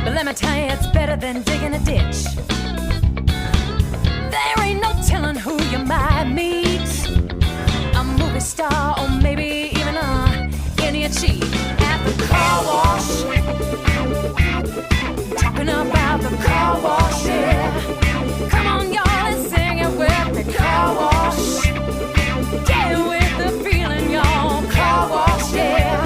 But let me tell you, it's better than digging a ditch. There ain't no telling who you might meet. A movie star or maybe even a Indian chief at the car wash. Talking about the car wash, yeah. Come on, y'all, and sing it with me. Car wash. Get with the feeling, y'all. Car wash, yeah.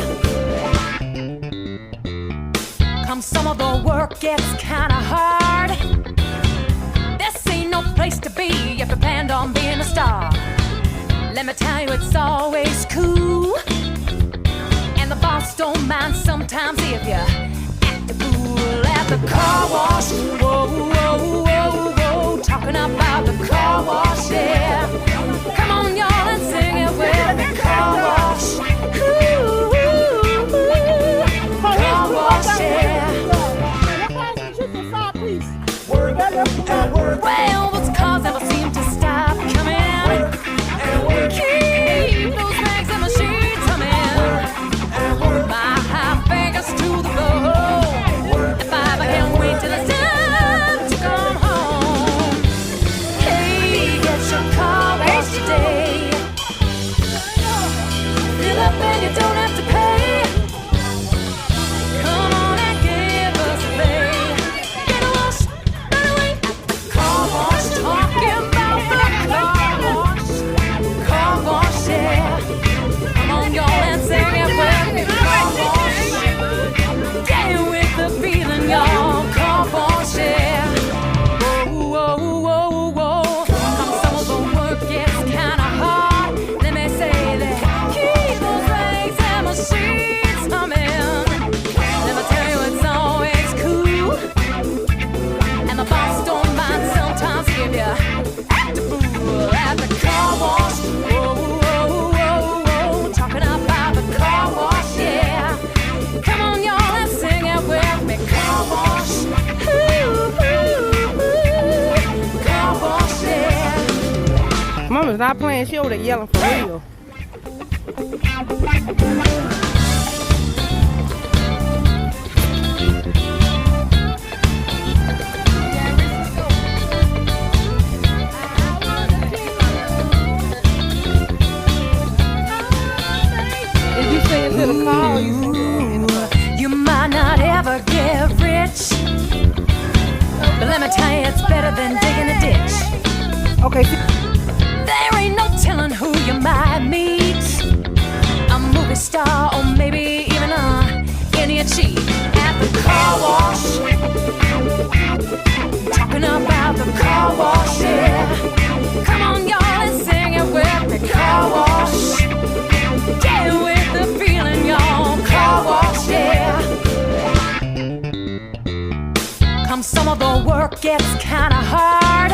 Come some of the work gets kinda hard. This ain't no place to be if you planned on being a star. Let me tell you, it's always cool. And the boss don't mind sometimes if you act a fool at the car wash. Whoa, whoa, whoa, whoa. Talking about the car wash, yeah. Come on, y'all, and sing it with me. Car wash. Ooh, ooh, ooh. Car wash, yeah. Well, those cars never seem to stop coming. Keep those rags and machines humming. My high fingers to the floor. If I ever can't wait till it's time to come home. Hey, get your car washed today. Fill up and you don't have to pay. Come on and give us a play. Get a wash, run away at the car wash. Talking about the car wash. Car wash, yeah. Come on, y'all, and sing it with me. Car wash. Get with the feeling, y'all. Car wash, yeah. Whoa, whoa, whoa, whoa. Come some of the work gets kinda hard. Let me say that. Keep those rags and machines humming. Let me tell you, it's always cool. And the boss don't mind sometimes give you act a fool at the car wash. Whoa, whoa, whoa, whoa. Talking about the car wash, yeah. Come on, y'all, and sing it with me. Car wash. Ooh, ooh, ooh. Car wash, yeah. Mama's not playing. She over there yelling for real. Did you sing it to the car or you sing it in the car? You might not ever get rich, but let me tell you, it's better than digging a ditch. Okay. There ain't no telling who you might meet. A movie star or maybe even a Indian chief at the car wash. Talking about the car wash, yeah. Come on, y'all, and sing it with me. Car wash. Get with the feeling, y'all. Car wash, yeah. Come some of the work gets kinda hard.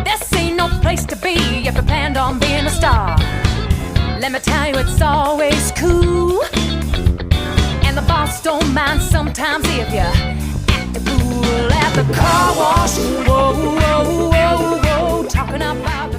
This ain't no place to be if you planned on being a star. Let me tell you, it's always cool. And the boss don't mind sometimes if you act a fool at the car wash. Whoa, whoa, whoa, whoa. Talking about